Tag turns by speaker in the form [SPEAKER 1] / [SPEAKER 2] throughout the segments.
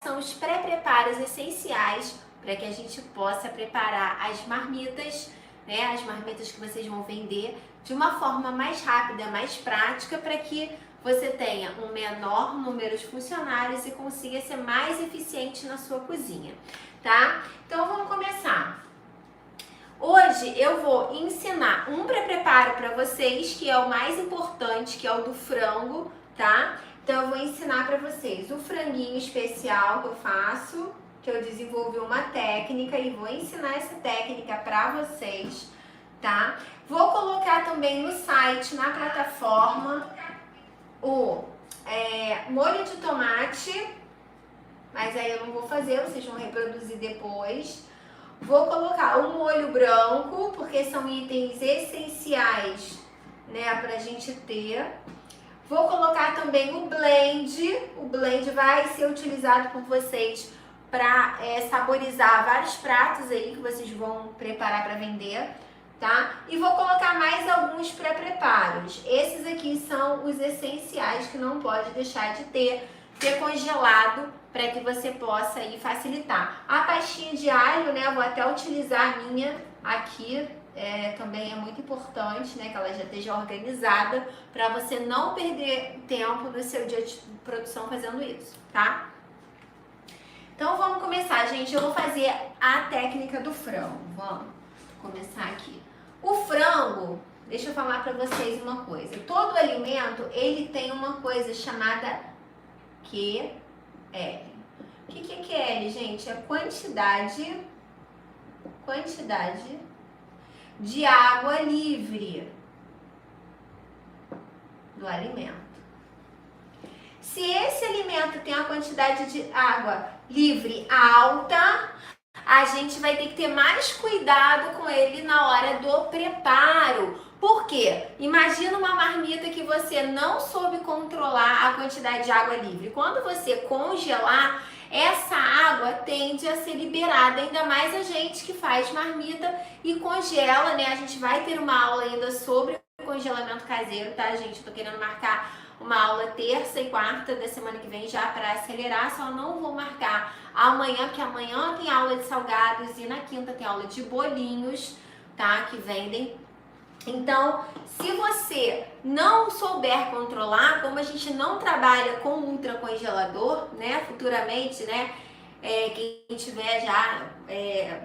[SPEAKER 1] são os pré-preparos essenciais para que a gente possa preparar as marmitas, né? As marmitas que vocês vão vender de uma forma mais rápida, mais prática, para que você tenha um menor número de funcionários e consiga ser mais eficiente na sua cozinha, tá? Então vamos começar. Hoje eu vou ensinar um pré-preparo para vocês, que é o mais importante, que é o do frango, tá? Então eu vou ensinar para vocês o franguinho especial que eu faço, que eu desenvolvi uma técnica e vou ensinar essa técnica para vocês, tá? Vou colocar também no site, na plataforma, o molho de tomate, mas aí eu não vou fazer, vocês vão reproduzir depois. Vou colocar o molho branco, porque são itens essenciais, né, pra gente ter. Vou colocar também o blend. O blend vai ser utilizado por vocês para saborizar vários pratos aí que vocês vão preparar para vender, tá? E vou colocar mais alguns pré-preparos. Esses aqui são os essenciais que não pode deixar de ter congelado, para que você possa aí facilitar. A pastinha de alho, né, eu vou até utilizar a minha aqui, também é muito importante, né, que ela já esteja organizada, para você não perder tempo no seu dia de produção fazendo isso, tá? Então vamos começar, gente. Eu vou fazer a técnica do frango. Vamos começar aqui. O frango, deixa eu falar para vocês uma coisa. Todo alimento, ele tem uma coisa chamada QL. O que é QL, gente? É quantidade de água livre do alimento. Se esse alimento tem uma quantidade de água livre alta, a gente vai ter que ter mais cuidado com ele na hora do preparo. Por quê? Imagina uma marmita que você não soube controlar a quantidade de água livre. Quando você congelar, essa água tende a ser liberada, ainda mais a gente que faz marmita e congela, né? A gente vai ter uma aula ainda sobre congelamento caseiro, tá, gente? Tô querendo marcar uma aula terça e quarta da semana que vem já para acelerar, só não vou marcar amanhã, porque amanhã tem aula de salgados e na quinta tem aula de bolinhos, tá? Que vendem. Então, se você não souber controlar, como a gente não trabalha com ultracongelador, né, futuramente, né, quem tiver já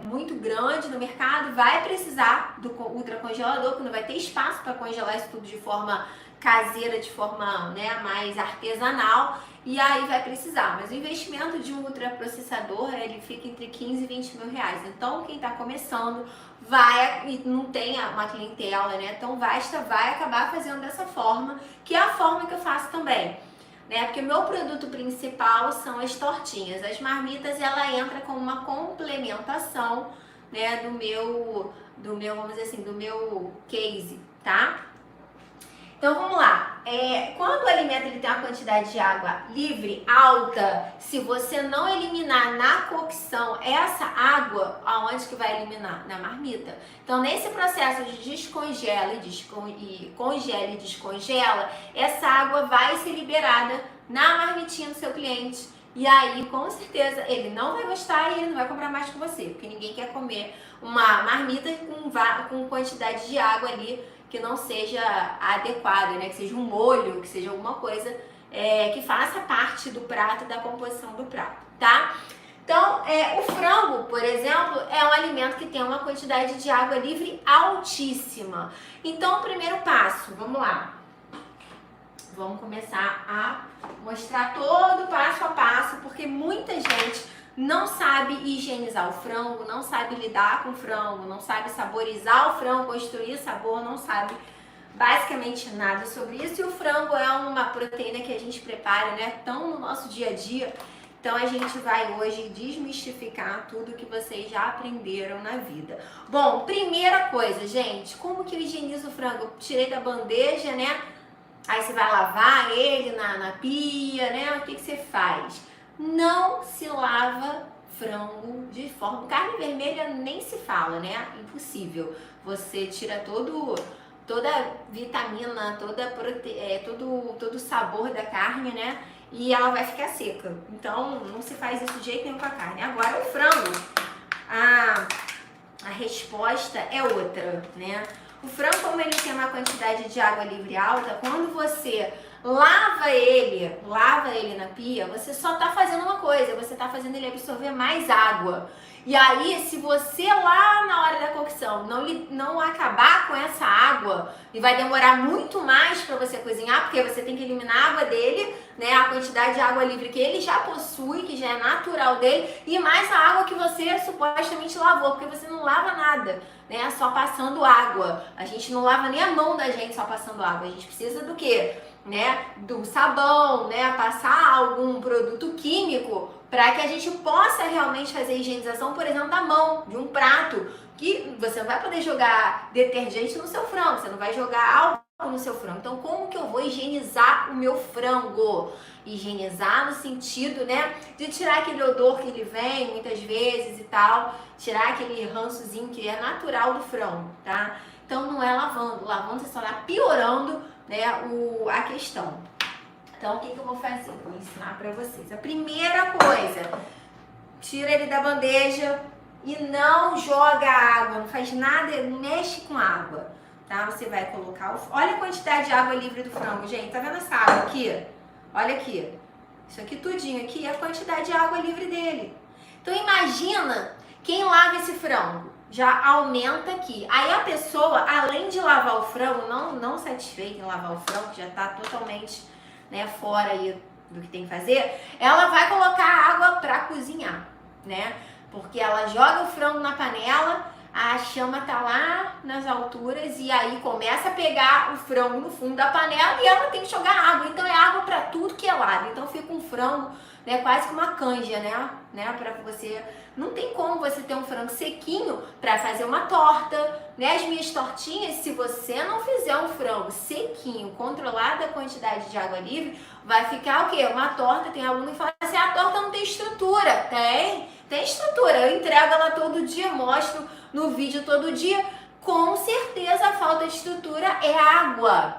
[SPEAKER 1] muito grande no mercado vai precisar do ultracongelador, que não vai ter espaço para congelar isso tudo de forma caseira, de forma, né, mais artesanal, e aí vai precisar. Mas o investimento de um ultraprocessador, ele fica entre 15 e 20 mil reais. Então, quem está começando e não tem uma clientela, né, tão vasta, vai acabar fazendo dessa forma, que é a forma que eu faço também, né, porque o meu produto principal são as tortinhas. As marmitas, ela entra como uma complementação, né, do meu, vamos dizer assim, do meu case, tá? Então vamos lá, quando o alimento ele tem uma quantidade de água livre alta, se você não eliminar na cocção essa água, aonde que vai eliminar? Na marmita. Então nesse processo de descongela e congela e descongela, essa água vai ser liberada na marmitinha do seu cliente. E aí, com certeza, ele não vai gostar e ele não vai comprar mais com você, porque ninguém quer comer uma marmita com quantidade de água ali que não seja adequado, né? Que seja um molho, que seja alguma coisa que faça parte do prato, da composição do prato, tá? Então, o frango, por exemplo, é um alimento que tem uma quantidade de água livre altíssima. Então, o primeiro passo, vamos lá. Vamos começar a mostrar todo passo a passo, porque muita gente não sabe higienizar o frango, não sabe lidar com o frango, não sabe saborizar o frango, construir sabor, não sabe basicamente nada sobre isso. E o frango é uma proteína que a gente prepara, né, tão no nosso dia a dia. Então a gente vai hoje desmistificar tudo que vocês já aprenderam na vida. Bom, primeira coisa, gente, como que eu higienizo o frango? Eu tirei da bandeja, né? Aí você vai lavar ele na pia, né? O que você faz? Não se lava frango de forma... Carne vermelha nem se fala, né? Impossível. Você tira toda a vitamina, todo o sabor da carne, né? e ela vai ficar seca. Então, não se faz isso de jeito nenhum com a carne. Agora, o frango, a resposta é outra, né? O frango, como ele tem uma quantidade de água livre alta, quando você lava ele na pia, você só tá fazendo uma coisa, você tá fazendo ele absorver mais água. E aí, se você lá na hora da cocção não acabar com essa água, e vai demorar muito mais para você cozinhar, porque você tem que eliminar a água dele, né, a quantidade de água livre que ele já possui, que já é natural dele, e mais a água que você supostamente lavou, porque você não lava nada, né, só passando água. A gente não lava nem a mão da gente só passando água, a gente precisa do quê? Né, do sabão, né, passar algum produto químico para que a gente possa realmente fazer a higienização, por exemplo, da mão, de um prato, que você não vai poder jogar detergente no seu frango, você não vai jogar álcool no seu frango. Então, como que eu vou higienizar o meu frango? Higienizar no sentido, né, de tirar aquele odor que ele vem muitas vezes e tal, tirar aquele rançozinho que é natural do frango, tá? Então, não é lavando. Lavando, você só está piorando, né, a questão. Então, o que eu vou fazer? Vou ensinar pra vocês. A primeira coisa, tira ele da bandeja e não joga água, não faz nada, não mexe com água, tá? Você vai colocar olha a quantidade de água livre do frango, gente. Tá vendo essa água aqui? Olha aqui. Isso aqui tudinho aqui é a quantidade de água livre dele. Então, imagina quem lava esse frango. Já aumenta aqui. Aí a pessoa, além de lavar o frango, não satisfeita em lavar o frango, que já tá totalmente, né, fora aí do que tem que fazer, ela vai colocar água para cozinhar, né? Porque ela joga o frango na panela, a chama tá lá nas alturas e aí começa a pegar o frango no fundo da panela e ela tem que jogar água. Então é água para tudo que é lado. Então fica um frango, né, quase que uma canja, né, para você. Não tem como você ter um frango sequinho para fazer uma torta, né? As minhas tortinhas, se você não fizer um frango sequinho, controlada a quantidade de água livre, vai ficar o quê? Uma torta. Tem aluno que fala assim, a torta não tem estrutura. Tem estrutura. Eu entrego ela todo dia, mostro no vídeo todo dia. Com certeza a falta de estrutura é água,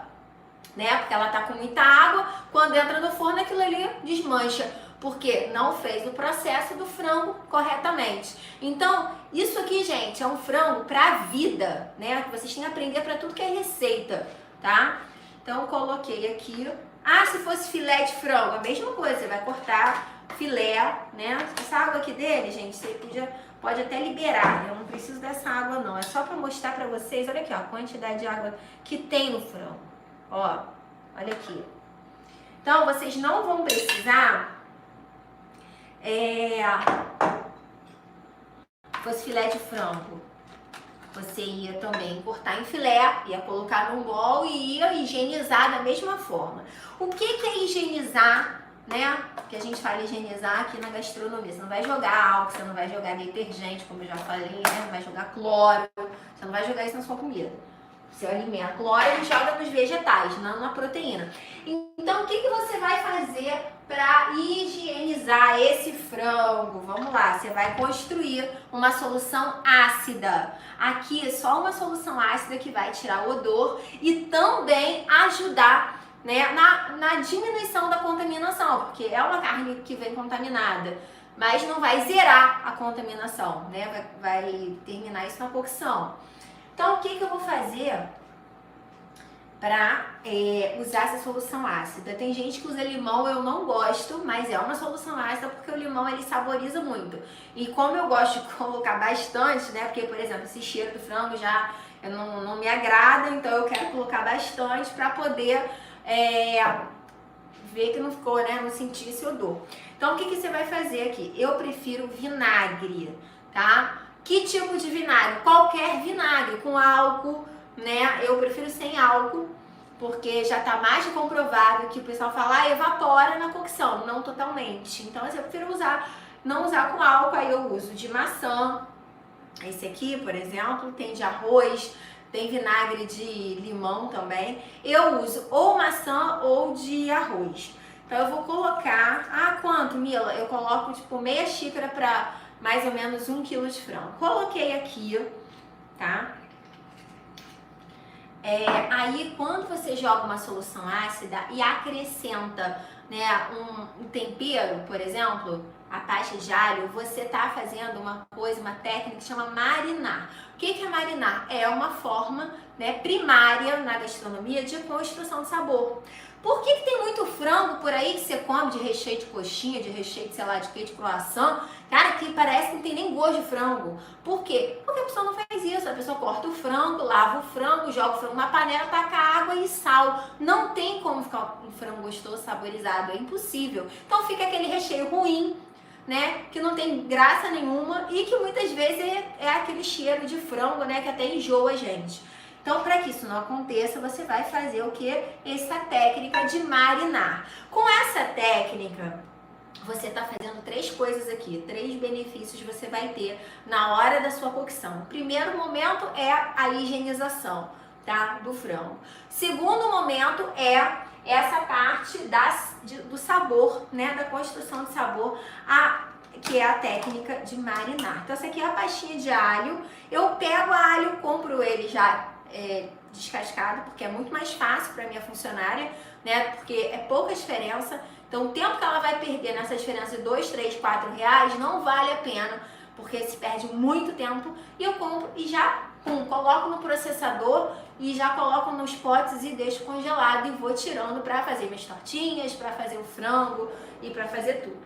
[SPEAKER 1] né? Porque ela tá com muita água, quando entra no forno aquilo ali desmancha. Porque não fez o processo do frango corretamente. Então, isso aqui, gente, é um frango pra vida, né? Que vocês têm que aprender pra tudo que é receita, tá? Então, coloquei aqui. Ah, se fosse filé de frango, a mesma coisa. Você vai cortar filé, né? Essa água aqui dele, gente, você pode até liberar. Eu não preciso dessa água, não. É só pra mostrar pra vocês. Olha aqui, ó, a quantidade de água que tem no frango. Ó, olha aqui. Então, vocês não vão precisar... fosse filé de frango, você ia também cortar em filé, ia colocar num bowl e ia higienizar da mesma forma. O que é higienizar, né? Que a gente fala higienizar aqui na gastronomia. Você não vai jogar álcool, você não vai jogar detergente, como eu já falei, né? Não vai jogar cloro, você não vai jogar isso na sua comida. Seu alimento, cloro ele joga nos vegetais, não na proteína. Então, o que você vai fazer para higienizar esse frango? Vamos lá, você vai construir uma solução ácida. Aqui é só uma solução ácida que vai tirar o odor e também ajudar, né, na diminuição da contaminação, porque é uma carne que vem contaminada, mas não vai zerar a contaminação, né? Vai terminar isso na cocção. Então, o que eu vou fazer para usar essa solução ácida? Tem gente que usa limão, eu não gosto, mas é uma solução ácida porque o limão ele saboriza muito. E como eu gosto de colocar bastante, né? Porque, por exemplo, esse cheiro do frango já não me agrada, então eu quero colocar bastante para poder ver que não ficou, né? Não sentir esse odor. Então, o que você vai fazer aqui? Eu prefiro vinagre, tá? Que tipo de vinagre? Qualquer vinagre, com álcool, né? Eu prefiro sem álcool, porque já tá mais que comprovado que o pessoal fala, evapora na cocção, não totalmente. Então, assim, eu prefiro não usar com álcool, aí eu uso de maçã. Esse aqui, por exemplo, tem de arroz, tem vinagre de limão também. Eu uso ou maçã ou de arroz. Então, eu vou colocar... quanto, Mila? Eu coloco, tipo, meia xícara pra... mais ou menos 1 quilo de frango. Coloquei aqui, tá? Aí, quando você joga uma solução ácida e acrescenta, né, um tempero, por exemplo, a pasta de alho, você está fazendo uma técnica que chama marinar. O que é marinar? É uma forma, né, primária na gastronomia de construção de sabor. Por que tem muito frango por aí que você come de recheio de coxinha, de recheio de sei lá de quê, de croissant? Cara, que parece que não tem nem gosto de frango. Por quê? Porque a pessoa não faz isso. A pessoa corta o frango, lava o frango, joga o frango na panela, taca água e sal. Não tem como ficar um frango gostoso, saborizado. É impossível. Então fica aquele recheio ruim, né? Que não tem graça nenhuma e que muitas vezes é aquele cheiro de frango, né? Que até enjoa a gente. Então, para que isso não aconteça, você vai fazer o que? Essa técnica de marinar. Com essa técnica, você está fazendo 3 coisas aqui, 3 benefícios você vai ter na hora da sua cocção. O primeiro momento é a higienização, tá? Do frango. Segundo momento é essa parte do sabor, né? Da construção de sabor, que é a técnica de marinar. Então, essa aqui é a pastinha de alho. Eu pego o alho, compro ele já descascado, porque é muito mais fácil para minha funcionária, né? Porque é pouca diferença. Então, o tempo que ela vai perder nessa diferença de 2, 3, 4 reais não vale a pena, porque se perde muito tempo. E eu compro e já coloco no processador e já coloco nos potes e deixo congelado e vou tirando para fazer minhas tortinhas, para fazer o frango e para fazer tudo.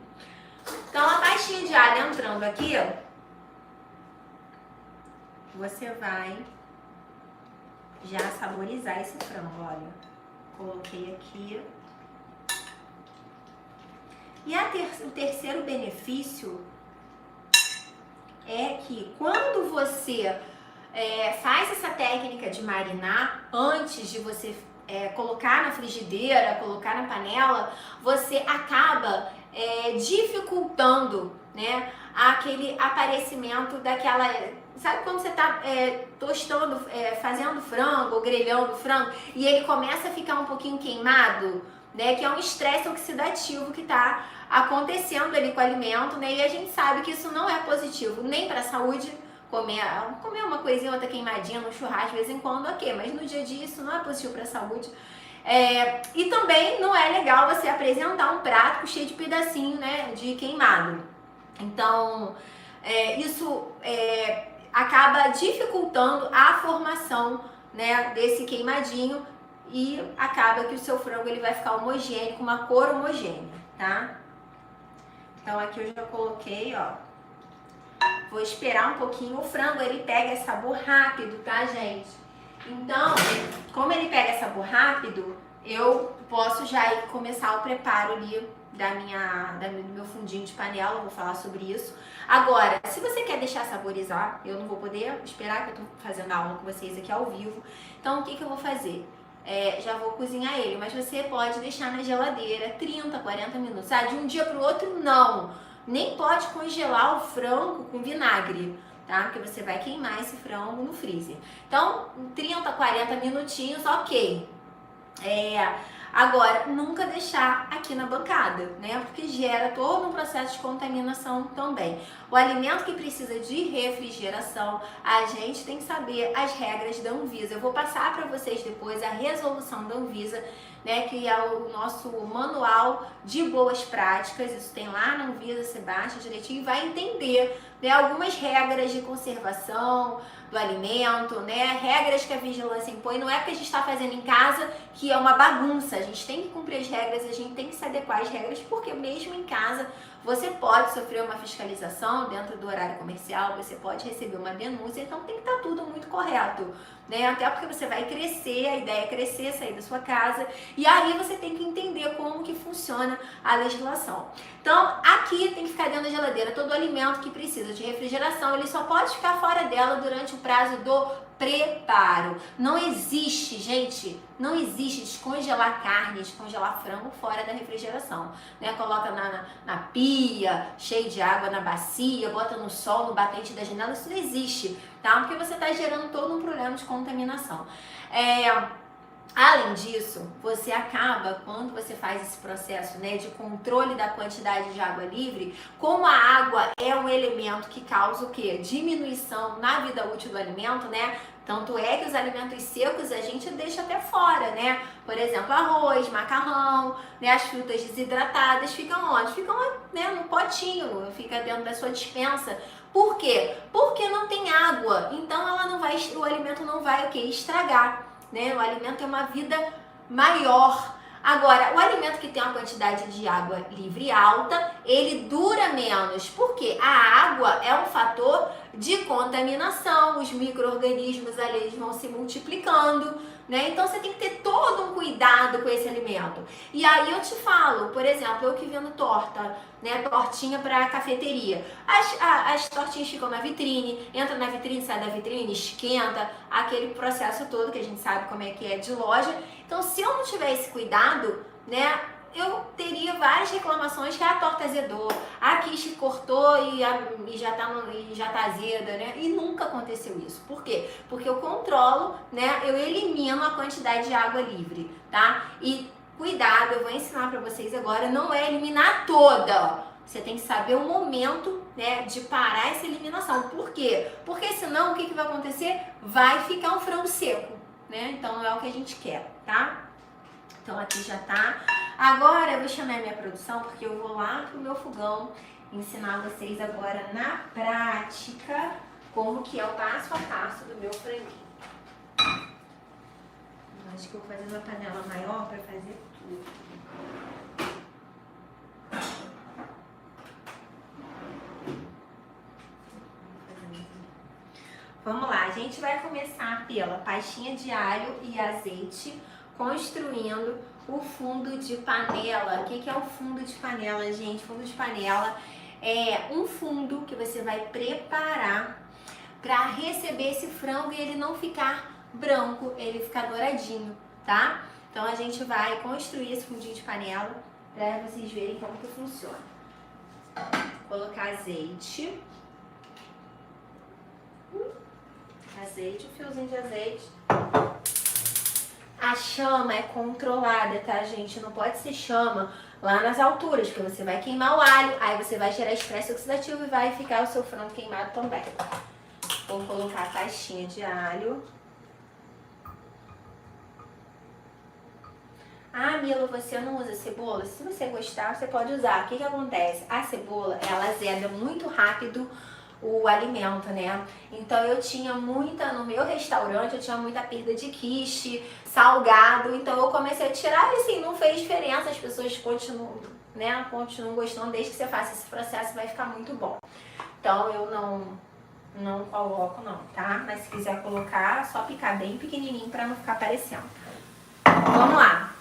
[SPEAKER 1] Então, a pastinha de alho entrando aqui, ó, você vai já saborizar esse frango, olha. Coloquei aqui. E o terceiro benefício é que quando você faz essa técnica de marinar, antes de você colocar na frigideira, colocar na panela, você acaba dificultando, né, aquele aparecimento daquela... Sabe quando você tá tostando, fazendo frango ou grelhando frango e ele começa a ficar um pouquinho queimado, né? Que é um estresse oxidativo que tá acontecendo ali com o alimento, né? E a gente sabe que isso não é positivo nem para a saúde. Comer uma coisinha, outra queimadinha no churrasco de vez em quando, ok, mas no dia a dia isso não é positivo para a saúde. E também não é legal você apresentar um prato cheio de pedacinho, né, de queimado. Então, isso acaba dificultando a formação, né, desse queimadinho e acaba que o seu frango ele vai ficar homogêneo, com uma cor homogênea, tá? Então aqui eu já coloquei, ó. Vou esperar um pouquinho. O frango ele pega sabor rápido, tá, gente? Então, como ele pega sabor rápido, eu posso já começar o preparo ali do meu fundinho de panela, eu vou falar sobre isso. Agora, se você quer deixar saborizar, eu não vou poder esperar, que eu tô fazendo a aula com vocês aqui ao vivo. Então, o que eu vou fazer? Já vou cozinhar ele, mas você pode deixar na geladeira 30, 40 minutos. De um dia pro outro, não. Nem pode congelar o frango com vinagre, tá? Porque você vai queimar esse frango no freezer. Então, 30, 40 minutinhos, ok. Agora, nunca deixar aqui na bancada, né? Porque gera todo um processo de contaminação também. O alimento que precisa de refrigeração, a gente tem que saber as regras da Anvisa. Eu vou passar para vocês depois a resolução da Anvisa, né? Que é o nosso manual de boas práticas. Isso tem lá na Anvisa, você baixa direitinho e vai entender, né, algumas regras de conservação do alimento, né? Regras que a vigilância impõe. Não é porque a gente está fazendo em casa que é uma bagunça. A gente tem que cumprir as regras, a gente tem que se adequar às regras, porque mesmo em casa você pode sofrer uma fiscalização dentro do horário comercial, você pode receber uma denúncia, então tem que estar tudo muito correto, né? Até porque você vai crescer, a ideia é crescer, sair da sua casa, e aí você tem que entender como que funciona a legislação. Então, aqui tem que ficar dentro da geladeira todo alimento que precisa de refrigeração, ele só pode ficar fora dela durante o prazo do preparo. Não existe, gente, não existe descongelar carne, descongelar frango fora da refrigeração, né? Coloca na pia, cheio de água na bacia, bota no sol, no batente da janela, isso não existe, tá? Porque você está gerando todo um problema de contaminação. Além disso, você acaba, quando você faz esse processo, né, de controle da quantidade de água livre, como a água é um elemento que causa o quê? Diminuição na vida útil do alimento, né? Tanto é que os alimentos secos a gente deixa até fora, né? Por exemplo, arroz, macarrão, né? As frutas desidratadas ficam onde? Ficam, né, no potinho, fica dentro da sua despensa. Por quê? Porque não tem água, então ela não vai, o alimento não vai o quê? Estragar. Né? O alimento tem uma vida maior. Agora, o alimento que tem uma quantidade de água livre alta, ele dura menos. Por quê? A água é um fator de contaminação, os micro-organismos ali eles vão se multiplicando, né? Então você tem que ter todo um cuidado com esse alimento. E aí eu te falo, por exemplo, eu que vendo torta, né? Tortinha para cafeteria. As tortinhas ficam na vitrine, entra na vitrine, sai da vitrine, esquenta, aquele processo todo que a gente sabe como é que é de loja. Então, se eu não tiver esse cuidado, né, eu teria várias reclamações que a torta azedou, a quiche cortou e já tá azeda, né? E nunca aconteceu isso. Por quê? Porque eu controlo, né? Eu elimino a quantidade de água livre, tá? E cuidado, eu vou ensinar pra vocês agora, não é eliminar toda. Você tem que saber o momento, né, de parar essa eliminação. Por quê? Porque senão o que vai acontecer? Vai ficar um frango seco, né? Então não é o que a gente quer, tá? Então aqui já tá. Agora eu vou chamar a minha produção porque eu vou lá pro meu fogão ensinar vocês agora na prática como que é o passo a passo do meu franguinho. Acho que eu vou fazer uma panela maior para fazer tudo. Vamos lá, a gente vai começar pela pastinha de alho e azeite, construindo o fundo de panela. O que é o fundo de panela, gente? Fundo de panela é um fundo que você vai preparar para receber esse frango e ele não ficar branco, ele ficar douradinho, tá? Então a gente vai construir esse fundinho de panela para vocês verem como que funciona. Colocar azeite. Azeite, um fiozinho de azeite. A chama é controlada, tá, gente? Não pode ser chama lá nas alturas, porque você vai queimar o alho, aí você vai gerar estresse oxidativo e vai ficar o seu frango queimado também. Vou colocar a pastinha de alho. Ah, Mila, você não usa cebola? Se você gostar, você pode usar. O que acontece? A cebola, ela azeda muito rápido o alimento, né? Então eu tinha muita, no meu restaurante, eu tinha muita perda de quiche, salgado, então eu comecei a tirar e assim, não fez diferença, as pessoas continuam, né? Continuam gostando, desde que você faça esse processo vai ficar muito bom. Então eu não coloco não, tá? Mas se quiser colocar, só picar bem pequenininho pra não ficar aparecendo. Vamos lá.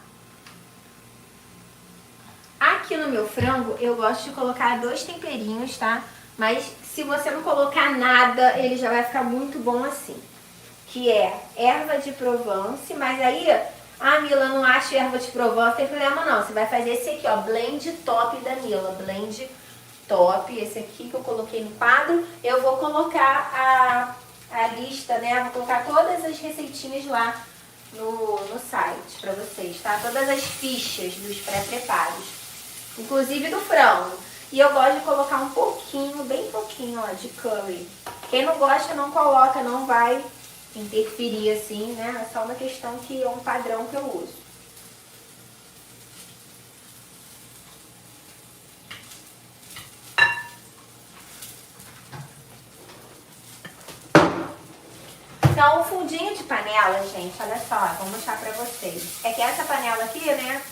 [SPEAKER 1] Aqui no meu frango, eu gosto de colocar 2 temperinhos, tá? Mas se você não colocar nada, ele já vai ficar muito bom assim. Que é erva de Provence, mas aí, a Mila não acha erva de Provence, não tem problema não. Você vai fazer esse aqui, ó, blend top da Mila, blend top, esse aqui que eu coloquei no quadro. Eu vou colocar a lista, né, vou colocar todas as receitinhas lá no site pra vocês, tá? Todas as fichas dos pré-preparos, inclusive do frango. E eu gosto de colocar um pouquinho, bem pouquinho, ó, de curry. Quem não gosta não coloca, não vai interferir assim, né? É só uma questão que é um padrão que eu uso. Então, o fundinho de panela, gente, olha só, vou mostrar pra vocês. É que essa panela aqui, né,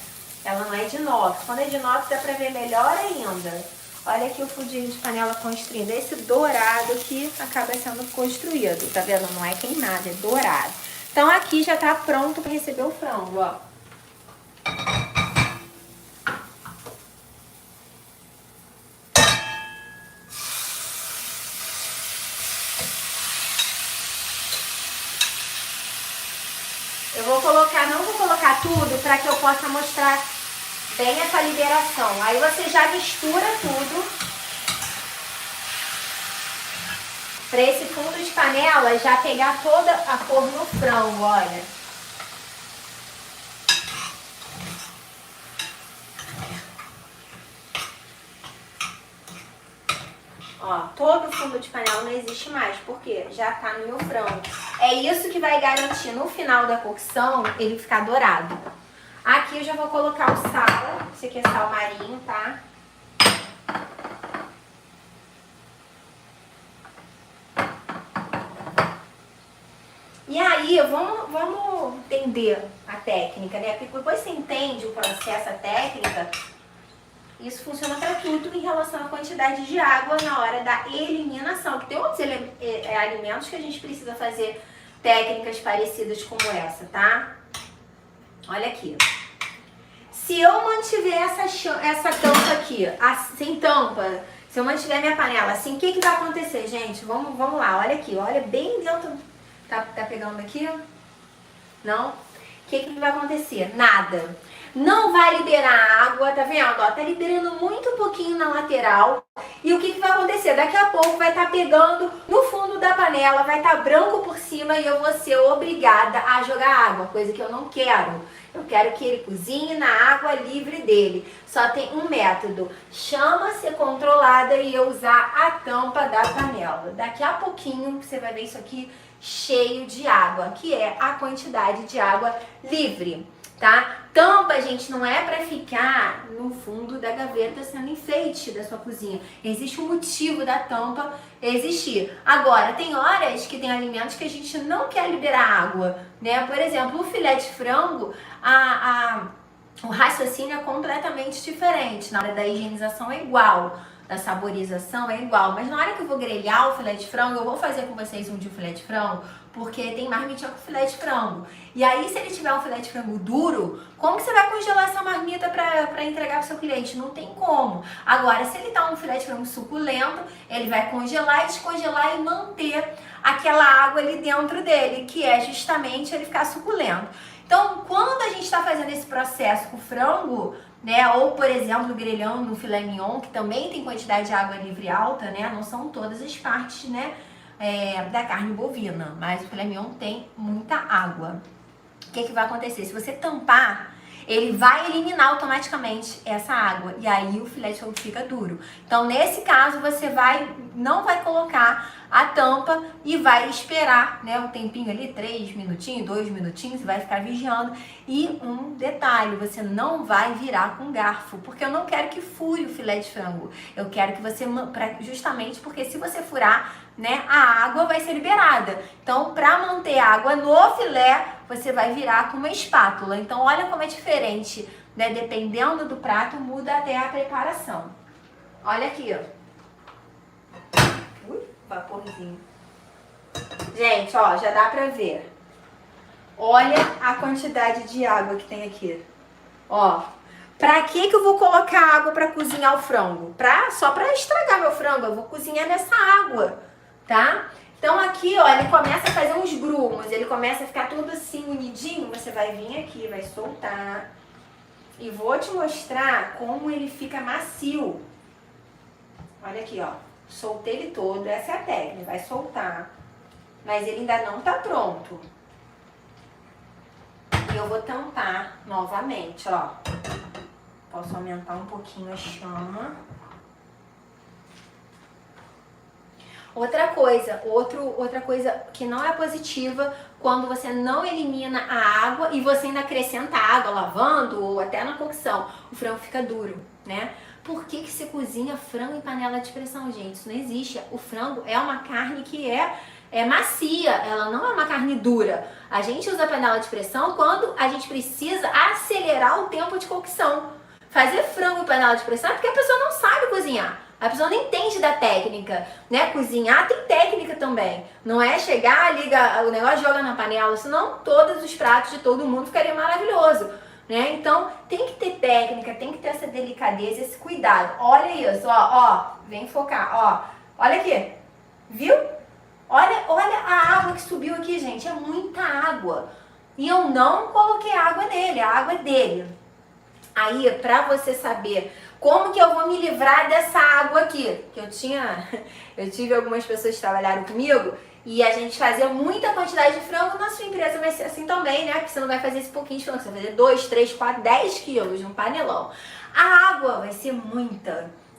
[SPEAKER 1] ela não é de inox. Quando é de inox dá pra ver melhor ainda. Olha aqui o fundinho de panela construindo. Esse dourado que acaba sendo construído, tá vendo? Não é queimado, é dourado. Então aqui já tá pronto para receber o frango, ó. Eu vou colocar, não vou colocar tudo para que eu possa mostrar bem essa liberação. Aí você já mistura tudo. Para esse fundo de panela já pegar toda a cor no frango, olha. Ó, todo fundo de panela não existe mais, porque já tá no meu frango. É isso que vai garantir no final da cocção ele ficar dourado. Aqui eu já vou colocar o sal. Esse aqui é sal marinho, tá? E aí, vamos entender a técnica, né? Porque depois você entende o processo, a técnica, isso funciona para tudo em relação à quantidade de água na hora da eliminação. Porque tem outros alimentos que a gente precisa fazer técnicas parecidas como essa, tá? Olha aqui. Se eu mantiver essa tampa aqui, sem tampa, se eu mantiver minha panela assim, o que vai acontecer, gente? Vamos lá, olha aqui, olha bem dentro. Tá pegando aqui? Não? O que vai acontecer? Nada. Não vai liberar água, tá vendo? Ó, tá liberando muito pouquinho na lateral. E o que vai acontecer? Daqui a pouco vai estar pegando no fundo da panela, vai estar branco por cima e eu vou ser obrigada a jogar água, coisa que eu não quero. Eu quero que ele cozinhe na água livre dele. Só tem um método, chama ser controlada e eu usar a tampa da panela. Daqui a pouquinho você vai ver isso aqui cheio de água, que é a quantidade de água livre, tá? Tampa, gente, não é para ficar no fundo da gaveta sendo enfeite da sua cozinha. Existe um motivo da tampa existir. Agora, tem horas que tem alimentos que a gente não quer liberar água, né? Por exemplo, o filé de frango, o raciocínio é completamente diferente. Na hora da higienização é igual, da saborização é igual, mas na hora que eu vou grelhar o filé de frango, eu vou fazer com vocês um dia o filé de frango, porque tem marmitinha com filé de frango. E aí, se ele tiver um filé de frango duro, como que você vai congelar essa marmita para entregar pro seu cliente? Não tem como. Agora, se ele tá um filé de frango suculento, ele vai congelar e descongelar e manter aquela água ali dentro dele, que é justamente ele ficar suculento. Então, quando a gente está fazendo esse processo com o frango, né, ou por exemplo, grelhando um filé mignon, que também tem quantidade de água livre alta, né, não são todas as partes, né, da carne bovina, mas o filé mignon tem muita água. O que vai acontecer? Se você tampar, ele vai eliminar automaticamente essa água e aí o filé de frango fica duro. Então, nesse caso, você não vai colocar a tampa e vai esperar, né, um tempinho ali, 3 minutinhos, 2 minutinhos, e vai ficar vigiando. E um detalhe, você não vai virar com garfo, porque eu não quero que fure o filé de frango. Eu quero que você, justamente porque se você furar, né, a água vai ser liberada. Então, para manter a água no filé, você vai virar com uma espátula. Então, olha como é diferente, né? Dependendo do prato, muda até a preparação. Olha aqui, ó. Vaporzinho. Gente, ó, já dá pra ver. Olha a quantidade de água que tem aqui. Ó, pra que eu vou colocar água pra cozinhar o frango? Só pra estragar meu frango, eu vou cozinhar nessa água, tá? Então aqui, ó, ele começa a fazer uns grumos, ele começa a ficar tudo assim unidinho, você vai vir aqui, vai soltar. E vou te mostrar como ele fica macio. Olha aqui, ó. Soltei ele todo, essa é a técnica, vai soltar. Mas ele ainda não tá pronto. E eu vou tampar novamente, ó. Posso aumentar um pouquinho a chama. Outra coisa que não é positiva, quando você não elimina a água e você ainda acrescenta água lavando ou até na cocção, o frango fica duro, né? Por que você cozinha frango em panela de pressão, gente? Isso não existe. O frango é uma carne que é macia, ela não é uma carne dura. A gente usa a panela de pressão quando a gente precisa acelerar o tempo de cocção. Fazer frango em panela de pressão é porque a pessoa não sabe cozinhar. A pessoa não entende da técnica, né? Cozinhar tem técnica também. Não é chegar, liga o negócio, joga na panela, senão todos os pratos de todo mundo ficariam maravilhoso, né? Então, tem que ter técnica, tem que ter essa delicadeza, esse cuidado. Olha isso, ó, vem focar, ó. Olha aqui, viu? Olha a água que subiu aqui, gente, é muita água. E eu não coloquei água nele, a água é dele. Aí, pra você saber como que eu vou me livrar dessa água aqui, que eu tive algumas pessoas que trabalharam comigo e a gente fazia muita quantidade de frango, na sua empresa vai ser assim também, né? Porque você não vai fazer esse pouquinho de frango, você vai fazer 2, 3, 4, 10 quilos num panelão. A água vai ser muita,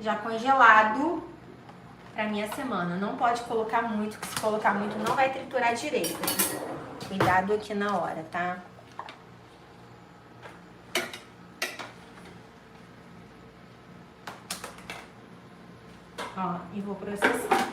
[SPEAKER 1] já congelado pra minha semana. Não pode colocar muito, porque se colocar muito não vai triturar direito. Cuidado aqui na hora, tá? Ó, e vou processar.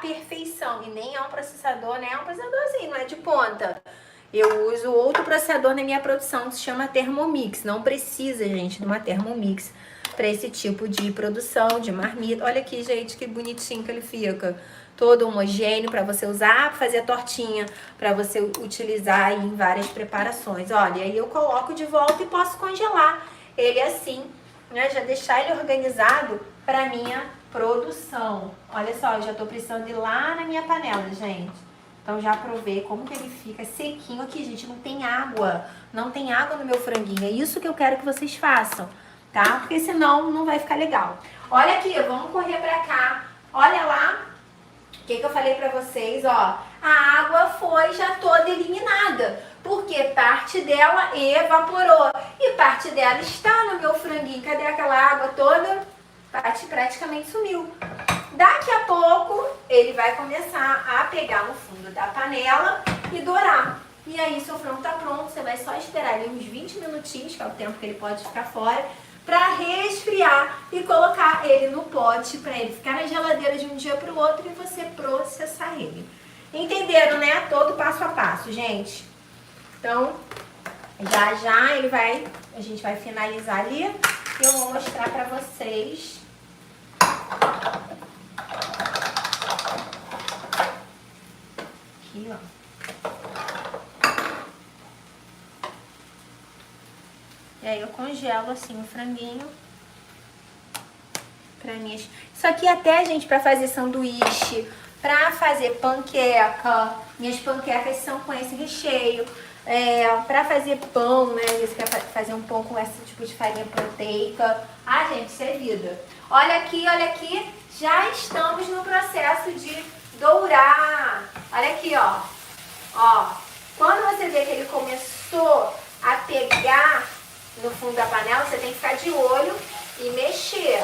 [SPEAKER 1] Perfeição, e nem é um processador, né? É um processadorzinho, não é de ponta. Eu uso outro processador na minha produção que se chama Thermomix. Não precisa, gente, de uma Thermomix para esse tipo de produção, de marmita. Olha aqui, gente, que bonitinho que ele fica. Todo homogêneo para você usar, pra fazer a tortinha, para você utilizar aí em várias preparações. Olha, aí eu coloco de volta e posso congelar ele assim, né? Já deixar ele organizado para minha produção. Olha só, eu já tô precisando ir lá na minha panela, gente. Então já provei como que ele fica sequinho aqui, gente. Não tem água. Não tem água no meu franguinho. É isso que eu quero que vocês façam, tá? Porque senão não vai ficar legal. Olha aqui, vamos correr pra cá. Olha lá. O que eu falei pra vocês, ó. A água foi já toda eliminada. Porque parte dela evaporou. E parte dela está no meu franguinho. Cadê aquela água toda? Praticamente sumiu. Daqui a pouco ele vai começar a pegar no fundo da panela e dourar. E aí seu frango tá pronto, você vai só esperar ele uns 20 minutinhos, que é o tempo que ele pode ficar fora, para resfriar e colocar ele no pote para ele ficar na geladeira de um dia para o outro e você processar ele. Entenderam, né? Todo passo a passo, gente. Então, já a gente vai finalizar ali. Eu vou mostrar para vocês. Aqui, ó. E aí eu congelo assim o franguinho. Isso aqui até, gente, para fazer sanduíche, para fazer panqueca. Minhas panquecas são com esse recheio. Para fazer pão, né? Você quer fazer um pão com esse tipo de farinha proteica. Ah, gente, isso é vida. Olha aqui, já estamos no processo de dourar. Olha aqui, ó. Ó, quando você vê que ele começou a pegar no fundo da panela, você tem que ficar de olho e mexer.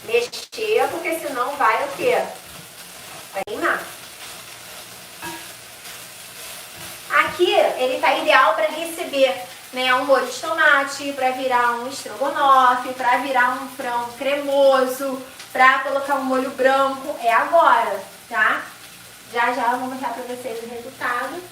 [SPEAKER 1] Mexer, porque senão vai o quê? Vai queimar. Aqui ele tá ideal para receber, né, um molho de tomate, para virar um estrogonofe, para virar um frango cremoso, para colocar um molho branco. É agora, tá? Já eu vou mostrar para vocês o resultado.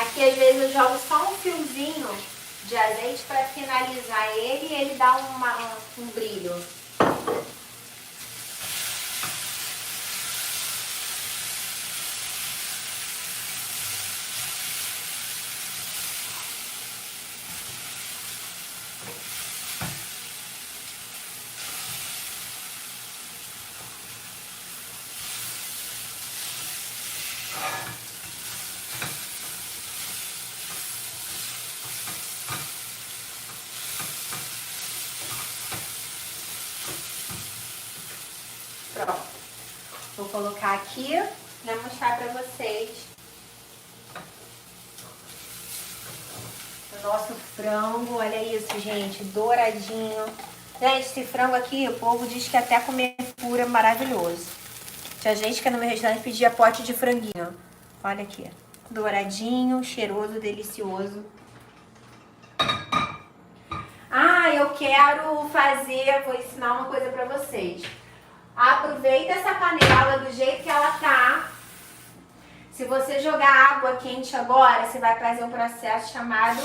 [SPEAKER 1] Aqui às vezes eu jogo só um fiozinho de azeite para finalizar ele e ele dá um brilho. Pronto. Vou colocar aqui para mostrar para vocês o nosso frango. Olha isso, gente, douradinho. Gente, esse frango aqui, o povo diz que até comer puro é maravilhoso. Tinha gente que no meu restaurante pedia pote de franguinho. Olha aqui. Douradinho, cheiroso, delicioso. Eu quero fazer, vou ensinar uma coisa pra vocês. Aproveita essa panela do jeito que ela tá. Se você jogar água quente agora, você vai fazer um processo chamado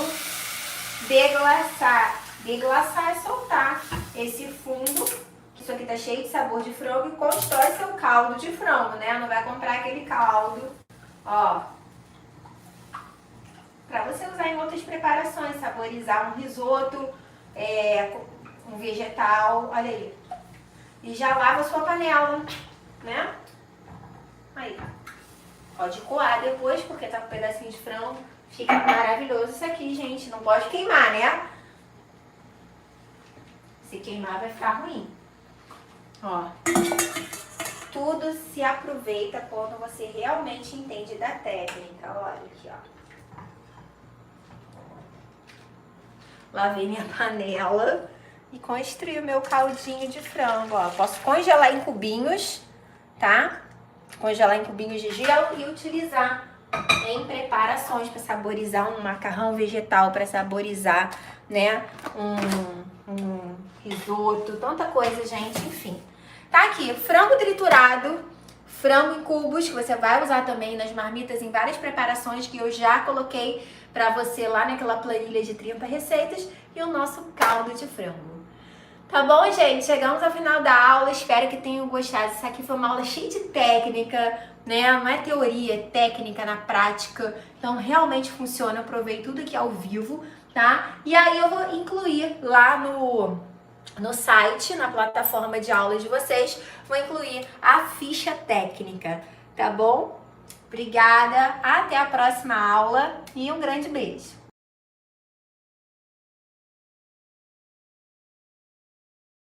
[SPEAKER 1] deglaçar. Deglaçar é soltar esse fundo. Isso aqui tá cheio de sabor de frango e constrói seu caldo de frango, né? Não vai comprar aquele caldo, ó, pra você usar em outras preparações, saborizar um risoto, um vegetal, olha aí. E já lava a sua panela, né? Aí. Pode coar depois, porque tá com um pedacinho de frango. Fica maravilhoso isso aqui, gente. Não pode queimar, né? Se queimar vai ficar ruim. Ó. Tudo se aproveita quando você realmente entende da técnica. Olha aqui, ó. Lavei minha panela e construí o meu caldinho de frango, ó. Posso congelar em cubinhos, tá? Congelar em cubinhos de gelo e utilizar em preparações para saborizar um macarrão vegetal, para saborizar, né, um risoto, tanta coisa, gente, enfim. Tá aqui, frango triturado, frango em cubos, que você vai usar também nas marmitas em várias preparações que eu já coloquei para você lá naquela planilha de 30 receitas, e o nosso caldo de frango. Tá bom, gente? Chegamos ao final da aula, espero que tenham gostado. Isso aqui foi uma aula cheia de técnica, né? Não é teoria, é técnica na prática. Então, realmente funciona. Eu provei tudo aqui ao vivo, tá? E aí eu vou incluir lá no site, na plataforma de aulas de vocês, vou incluir a ficha técnica, tá bom? Obrigada, até a próxima aula e um grande beijo!